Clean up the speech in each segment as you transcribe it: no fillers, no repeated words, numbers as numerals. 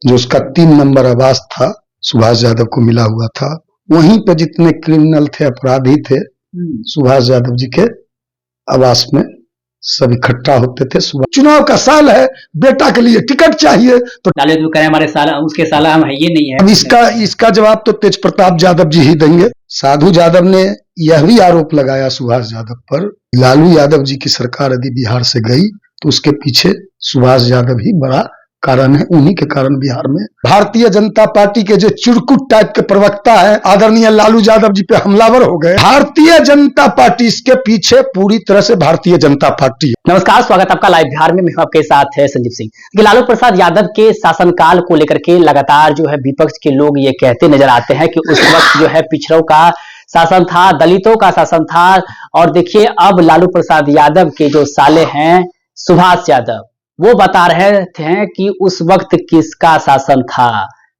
जो उसका 3 नंबर आवास था, सुभाष यादव को मिला हुआ था। वहीं पे जितने क्रिमिनल थे, अपराधी थे, सुभाष यादव जी के आवास में सब इकट्ठा होते थे। चुनाव का साल है, बेटा के लिए टिकट चाहिए तो डाले तो करें हमारे साला, उसके साला हम है, ये नहीं है। अब इसका जवाब तो तेज प्रताप यादव जी ही देंगे। साधु यादव ने यह भी आरोप लगाया सुभाष यादव पर, लालू यादव जी की सरकार यदि बिहार से गई तो उसके पीछे सुभाष यादव ही बड़ा कारण है। उन्हीं के कारण बिहार में भारतीय जनता पार्टी के जो चिरकुट टाइप के प्रवक्ता है आदरणीय लालू यादव जी पे हमलावर हो गए। भारतीय जनता पार्टी, इसके पीछे पूरी तरह से भारतीय जनता पार्टी। नमस्कार, स्वागत आपका लाइव बिहार में। मैं आपके साथ है संजीव सिंह। लालू प्रसाद यादव के शासनकाल को लेकर के लगातार जो है विपक्ष के लोग ये कहते नजर आते हैं कि उस वक्त जो है पिछड़ों का शासन था, दलितों का शासन था। और देखिए अब लालू प्रसाद यादव के जो साले हैं सुभाष यादव, वो बता रहे थे कि उस वक्त किसका शासन था।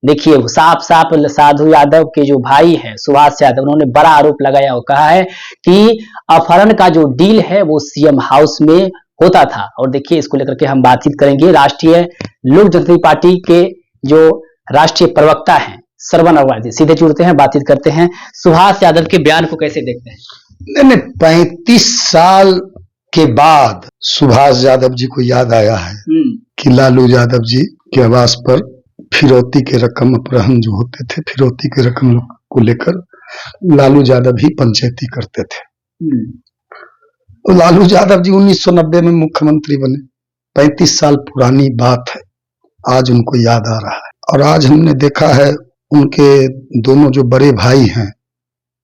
देखिए साफ साफ साधु यादव के जो भाई हैं सुभाष यादव, उन्होंने बड़ा आरोप लगाया और कहा है कि अपहरण का जो डील है वो सीएम हाउस में होता था। और देखिए इसको लेकर के हम बातचीत करेंगे। राष्ट्रीय लोक जनशक्ति पार्टी के जो राष्ट्रीय प्रवक्ता हैं श्रवण अग्रवाल जी, सीधे जुड़ते हैं, बातचीत करते हैं। सुभाष यादव के बयान को कैसे देखते हैं? 35 साल के बाद सुभाष यादव जी को याद आया है कि लालू यादव जी के आवास पर फिरौती के रकम अपहरण जो होते थे, फिरौती के रकम को लेकर लालू यादव ही पंचायती करते थे। तो लालू यादव जी 1990 में मुख्यमंत्री बने। 35 साल पुरानी बात है, आज उनको याद आ रहा है। और आज हमने देखा है उनके दोनों जो बड़े भाई हैं,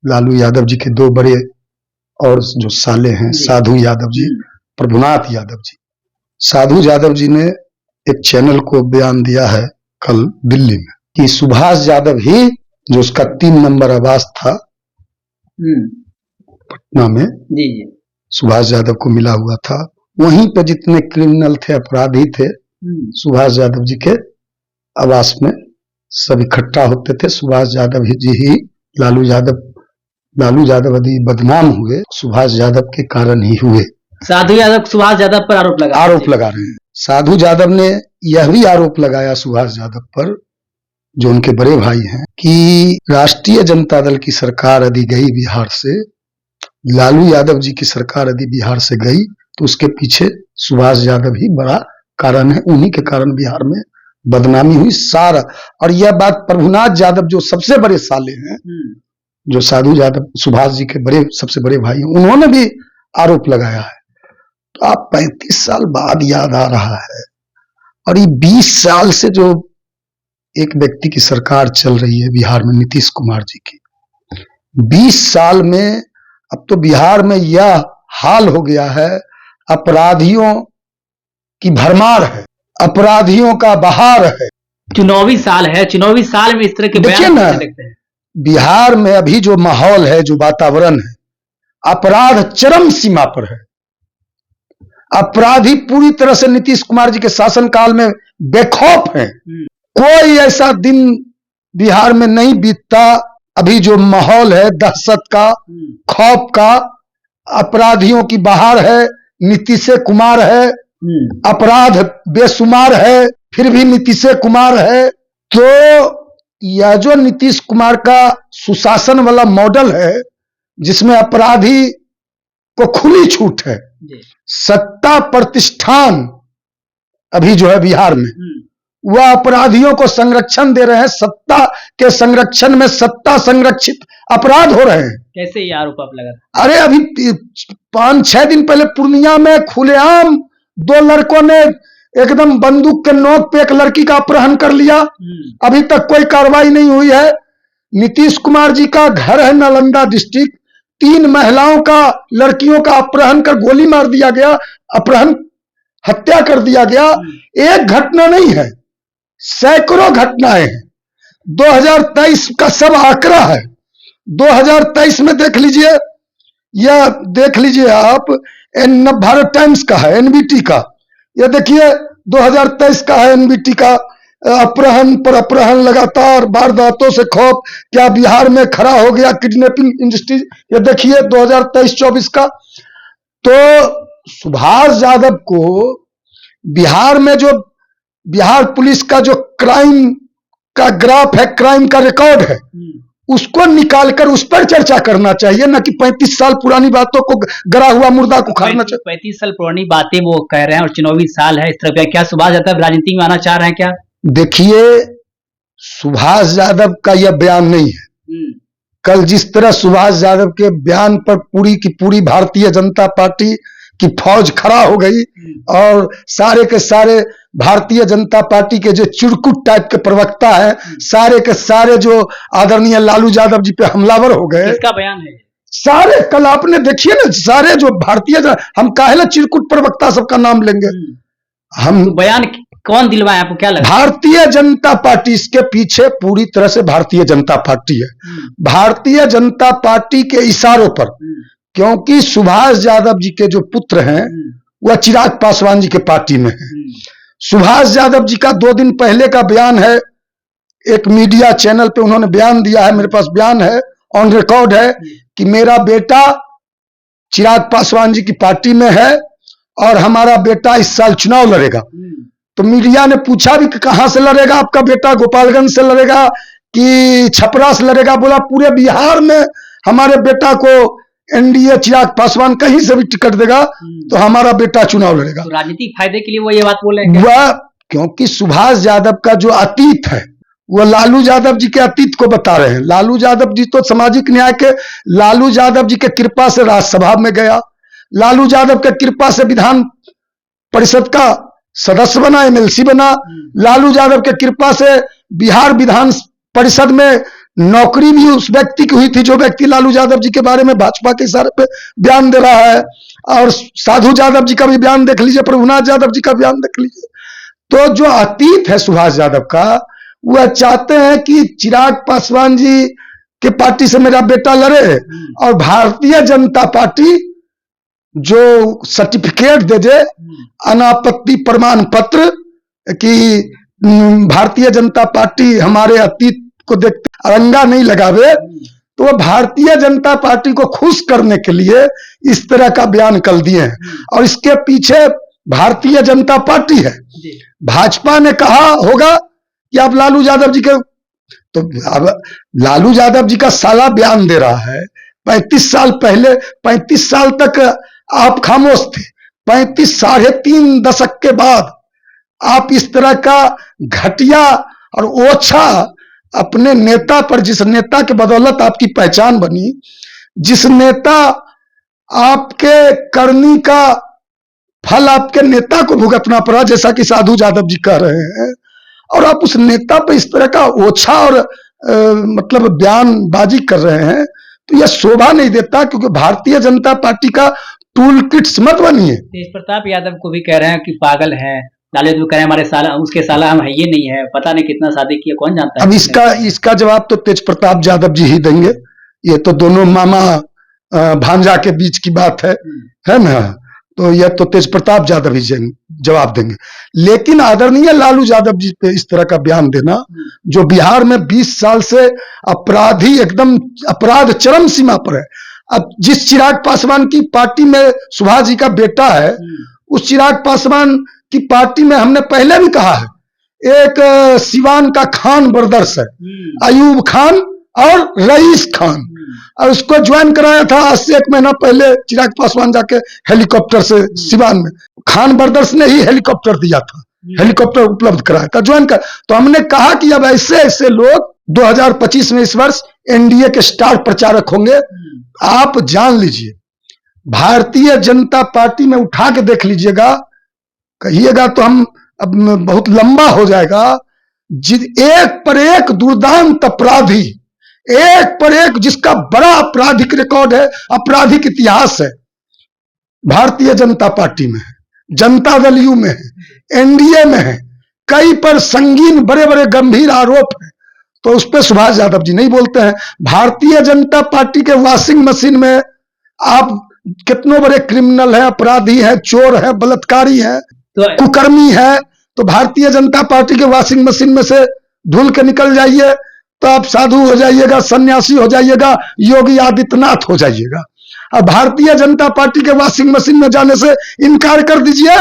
लालू यादव जी के 2 बड़े और जो साले हैं साधु यादव जी, प्रभुनाथ यादव जी। साधु यादव जी ने एक चैनल को बयान दिया है कल दिल्ली में कि सुभाष यादव ही, जो उसका 3 नंबर आवास था पटना में, सुभाष यादव को मिला हुआ था। वहीं पे जितने क्रिमिनल थे, अपराधी थे, सुभाष यादव जी के आवास में सब इकट्ठा होते थे। सुभाष यादव जी ही, लालू यादव यदि बदनाम हुए सुभाष यादव के कारण ही हुए। साधु यादव सुभाष यादव पर आरोप लगा रहे हैं। साधु यादव ने यह भी आरोप लगाया सुभाष यादव पर, जो उनके बड़े भाई हैं, कि राष्ट्रीय जनता दल की सरकार यदि गई बिहार से, लालू यादव जी की सरकार यदि बिहार से गई तो उसके पीछे सुभाष यादव ही बड़ा कारण है। उन्हीं के कारण बिहार में बदनामी हुई सारा। और यह बात प्रभुनाथ यादव जो सबसे बड़े साले हैं, जो साधु यादव सुभाष जी के सबसे बड़े भाई हैं, उन्होंने भी आरोप लगाया है। तो आप 35 साल बाद याद आ रहा है। और ये 20 साल से जो एक व्यक्ति की सरकार चल रही है बिहार में, नीतीश कुमार जी की, 20 साल में अब तो बिहार में यह हाल हो गया है, अपराधियों की भरमार है, अपराधियों का बहार है। चुनावी साल है, चुनावी साल में इस तरह के बयान देखते हैं। बिहार में अभी जो माहौल है, जो वातावरण है, अपराध चरम सीमा पर है। अपराधी पूरी तरह से नीतीश कुमार जी के शासनकाल में बेखौफ हैं। कोई ऐसा दिन बिहार में नहीं बीतता। अभी जो माहौल है दहशत का, खौफ का, अपराधियों की बहार है, नीतीश कुमार है, अपराध बेशुमार है, फिर भी नीतीश कुमार है। तो यह जो नीतीश कुमार का सुशासन वाला मॉडल है, जिसमें अपराधी को खुली छूट है, सत्ता प्रतिष्ठान अभी जो है बिहार में, वह अपराधियों को संरक्षण दे रहे हैं। सत्ता के संरक्षण में सत्ता संरक्षित अपराध हो रहे हैं। कैसे ये आरोप आप लगा? अरे अभी 5-6 दिन पहले पूर्णिया में खुलेआम 2 लड़कों ने एकदम बंदूक के नोक पे एक लड़की का अपहरण कर लिया। अभी तक कोई कार्रवाई नहीं हुई है। नीतीश कुमार जी का घर है नालंदा डिस्ट्रिक्ट, 3 महिलाओं का, लड़कियों का अपहरण कर गोली मार दिया गया, अपहरण हत्या कर दिया गया। एक घटना नहीं है, सैकड़ों घटनाएं हैं। 2023 का सब आंकड़ा है। 2023 में देख लीजिए, यह देख लीजिए आप, भारत टाइम्स का है, एनबीटी का, यह देखिए 2023 का है एनबीटी का। अपहरण पर अपहरण, लगातार वारदातों से खौफ, क्या बिहार में खड़ा हो गया किडनैपिंग इंडस्ट्री। ये देखिए 2023-24 का। तो सुभाष यादव को बिहार में जो बिहार पुलिस का जो क्राइम का ग्राफ है, क्राइम का रिकॉर्ड है, उसको निकालकर उस पर चर्चा करना चाहिए, न कि 35 साल पुरानी बातों को, गड़ा हुआ मुर्दा को खाना चाहिए। 35 साल पुरानी बातें वो कह रहे हैं और चुनावी साल है, इस तरह का क्या सुभाष यादव राजनीति में आना चाह रहे हैं क्या? देखिए, सुभाष यादव का यह बयान नहीं है। कल जिस तरह सुभाष यादव के बयान पर पूरी की पूरी भारतीय जनता पार्टी की फौज खड़ा हो गई और सारे के सारे भारतीय जनता पार्टी के जो चिरकुट टाइप के प्रवक्ता है, सारे के सारे जो आदरणीय लालू यादव जी पे हमलावर हो गए। किसका बयान है? सारे कल आपने देखिए ना, सारे जो भारतीय, हम काहे चिरकुट प्रवक्ता सबका नाम लेंगे? हम तो बयान कौन दिलवाए, आपको क्या लगा? भारतीय जनता पार्टी, इसके पीछे पूरी तरह से भारतीय जनता पार्टी है। भारतीय जनता पार्टी के इशारों पर, क्योंकि सुभाष यादव जी के जो पुत्र हैं वह चिराग पासवान जी के पार्टी में है। सुभाष यादव जी का 2 दिन पहले का बयान है, एक मीडिया चैनल पे उन्होंने बयान दिया है, मेरे पास बयान है, ऑन रिकॉर्ड है, कि मेरा बेटा चिराग पासवान जी की पार्टी में है और हमारा बेटा इस साल चुनाव लड़ेगा। तो मीडिया ने पूछा भी कि कहां से लड़ेगा आपका बेटा, गोपालगंज से लड़ेगा कि छपरा से लड़ेगा? बोला पूरे बिहार में हमारे बेटा को एनडीए चिराग पासवान कहीं से भी टिकट देगा तो हमारा बेटा चुनाव लड़ेगा। तो राजनीतिक फायदे के लिए वो ये बात बोल रहे हैं? वह, क्योंकि सुभाष यादव का जो अतीत है वह लालू यादव जी के अतीत को बता रहे हैं। लालू यादव जी तो सामाजिक न्याय के, लालू यादव जी के कृपा से राज्यसभा में गया, लालू यादव के कृपा से विधान परिषद का सदस्य बना, एमएलसी बना, लालू यादव के कृपा से बिहार विधान परिषद में नौकरी भी उस व्यक्ति की हुई थी जो व्यक्ति लालू यादव जी के बारे में भाजपा के इशारे पे बयान दे रहा है। और साधु यादव जी का भी बयान देख लीजिए, प्रभुनाथ यादव जी का बयान देख लीजिए। तो जो अतीत है सुभाष यादव का, वह चाहते हैं कि चिराग पासवान जी के पार्टी से मेरा बेटा लड़े और भारतीय जनता पार्टी जो सर्टिफिकेट दे दे, अनापत्ति प्रमाण पत्र, कि भारतीय जनता पार्टी हमारे अतीत को देखते अरंगा नहीं लगावे, तो वह भारतीय जनता पार्टी को खुश करने के लिए इस तरह का बयान कल दिए हैं। और इसके पीछे भारतीय जनता पार्टी है। भाजपा ने कहा होगा कि आप लालू यादव जी के, तो अब लालू यादव जी का साला बयान दे रहा है 35 साल पहले, 35 साल तक आप खामोश थे, 35 3.5 दशक के बाद आप इस तरह का घटिया और ओछा अपने नेता पर, जिस नेता के बदौलत आपकी पहचान बनी, जिस नेता आपके करनी का फल आपके नेता को भुगतना पड़ा, जैसा कि साधु यादव जी कह रहे हैं, और आप उस नेता पर इस तरह का ओछा और मतलब बयानबाजी कर रहे हैं, तो यह शोभा नहीं देता। क्योंकि भारतीय जनता पार्टी का टूल किट्स मत बनिए। तेज प्रताप यादव को भी कह रहे हैं कि पागल है, लालू यादव कह रहे हैं हमारे साला, उसके साला हम है ये नहीं है, पता नहीं कितना शादी किया, कौन जानता है। अब इसका जवाब तो तेज प्रताप यादव जी ही देंगे। ये तो दोनों मामा भांजा के बीच की बात है ना, तो यह तो तेज प्रताप यादव ही जवाब देंगे। लेकिन आदरणीय लालू यादव जी पे इस तरह का बयान देना, जो बिहार में 20 साल से अपराधी, एकदम अपराध चरम सीमा पर है। अब जिस चिराग पासवान की पार्टी में सुभाष जी का बेटा है, उस चिराग पासवान की पार्टी में हमने पहले भी कहा है, एक सिवान का खान ब्रदर्स है, अयूब खान और रईस खान, और उसको ज्वाइन कराया था आज से 1 महीना पहले चिराग पासवान जाके हेलीकॉप्टर से सिवान में। खान ब्रदर्स ने ही हेलीकॉप्टर दिया था, हेलीकॉप्टर उपलब्ध कराया था, ज्वाइन कर। तो हमने कहा कि अब ऐसे ऐसे लोग 2025 में इस वर्ष एनडीए के स्टार प्रचारक होंगे। आप जान लीजिए, भारतीय जनता पार्टी में उठा के देख लीजिएगा, कहिएगा तो हम अब बहुत लंबा हो जाएगा। एक पर एक दुर्दांत अपराधी, एक पर एक जिसका बड़ा आपराधिक रिकॉर्ड है, आपराधिक इतिहास है, भारतीय जनता पार्टी में है, जनता दल यू में है, एनडीए में है, कई पर संगीन बड़े बड़े गंभीर आरोप है, तो उस पर सुभाष यादव जी नहीं बोलते हैं। भारतीय जनता पार्टी के वॉशिंग मशीन में आप कितने बड़े क्रिमिनल हैं, अपराधी हैं, चोर हैं, बलात्कारी हैं, कुकर्मी है, तो भारतीय जनता पार्टी के वॉशिंग मशीन में से धुल के निकल जाइए तो आप साधु हो जाइएगा, सन्यासी हो जाइएगा, योगी आदित्यनाथ हो जाइएगा। अब भारतीय जनता पार्टी के वॉशिंग मशीन में जाने से इनकार कर दीजिए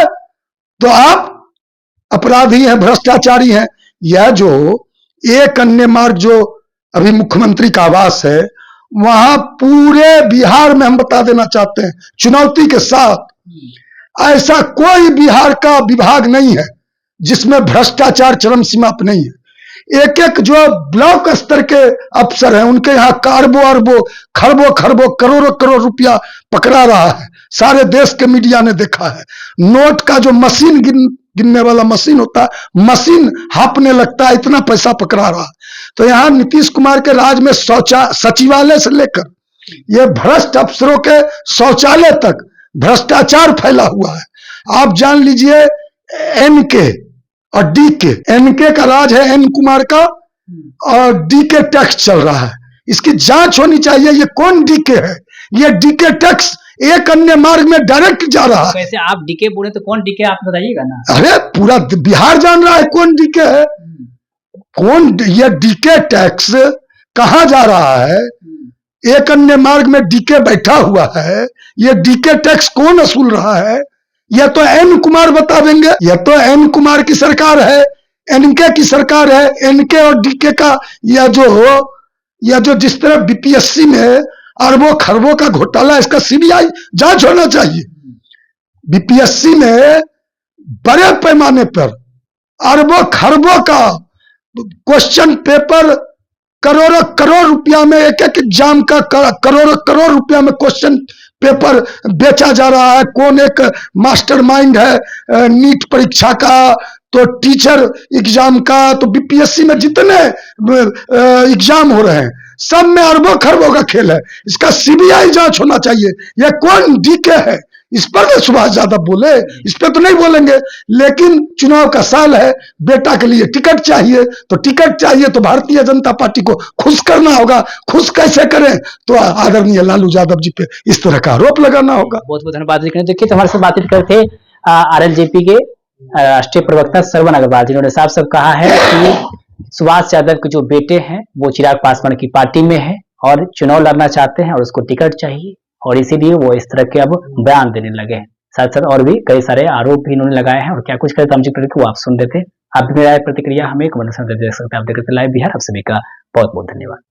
तो आप अपराधी हैं, भ्रष्टाचारी हैं। यह जो एक अन्य मार्ग जो अभी मुख्यमंत्री का आवास है, वहां पूरे बिहार में हम बता देना चाहते हैं चुनौती के साथ, ऐसा कोई बिहार का विभाग नहीं है जिसमें भ्रष्टाचार चरम सीमा पर नहीं है। एक एक जो ब्लॉक स्तर के अफसर हैं, उनके यहाँ अरबों अरबों, खरबों खरबों, करोड़ों करोड़ रुपया पकड़ा रहा है। सारे देश के मीडिया ने देखा है। नोट का जो मशीन गिनने वाला मशीन होता है, मशीन हापने लगता है, इतना पैसा पकड़ा रहा है। तो यहाँ नीतीश कुमार के राज में सचिवालय से लेकर ये भ्रष्ट अफसरों के शौचालय तक भ्रष्टाचार फैला हुआ है। आप जान लीजिए एनके और डीके, एनके का राज है, एन कुमार का, और डीके टैक्स चल रहा है। इसकी जांच होनी चाहिए। ये कौन डीके है? ये डीके टैक्स एक अन्य मार्ग में डायरेक्ट जा रहा है। वैसे आप डीके बोले तो कौन डीके आप बताइएगा ना। अरे पूरा बिहार जान रहा है कौन डीके है। कौन ये डीके टैक्स कहां जा रहा है? एक अन्य मार्ग में डीके बैठा हुआ है। ये डीके टैक्स कौन वसूल रहा है? यह तो एन कुमार बता देंगे। यह तो एन कुमार की सरकार है, एनके की सरकार है। एनके और डीके का यह जो जिस तरह बीपीएससी में अरबों खरबों का घोटाला, इसका सीबीआई जांच होना चाहिए। बीपीएससी में बड़े पैमाने पर अरबों खरबों का क्वेश्चन पेपर, करोड़ों करोड़ रुपया में एक एक एग्जाम का करोड़ों करोड़ रुपया में क्वेश्चन पेपर बेचा जा रहा है। कौन एक मास्टरमाइंड है नीट परीक्षा का, तो टीचर एग्जाम का, तो बीपीएससी में जितने एग्जाम हो रहे हैं सब में अरबों खरबों का खेल है। इसका सीबीआई जांच होना चाहिए। यह कौन डीके है? इस पर तो सुभाष यादव बोले, इस पर तो नहीं बोलेंगे। लेकिन चुनाव का साल है, बेटा के लिए टिकट चाहिए, तो टिकट चाहिए तो भारतीय जनता पार्टी को खुश करना होगा। खुश कैसे करें? तो आदरणीय लालू यादव जी पे इस तरह का आरोप लगाना होगा। बहुत बहुत धन्यवाद। देखिए तो हमारे साथ बातचीत करते आरएलजेपी के राष्ट्रीय प्रवक्ता श्रवण अग्रवाल, जिन्होंने साफ साफ कहा है कि सुभाष यादव के जो बेटे हैं वो चिराग पासवान की पार्टी में है और चुनाव लड़ना चाहते हैं और उसको टिकट चाहिए, और इसीलिए वो इस तरह के अब बयान देने लगे हैं। साथ साथ और भी कई सारे आरोप भी इन्होंने लगाए हैं, और क्या कुछ करते वो आप सुन रहे थे। आप भी मेरा प्रतिक्रिया हमें कमेंट सेक्शन में दे सकते हैं। आप देखते लाइव बिहार। आप सभी का बहुत बहुत धन्यवाद।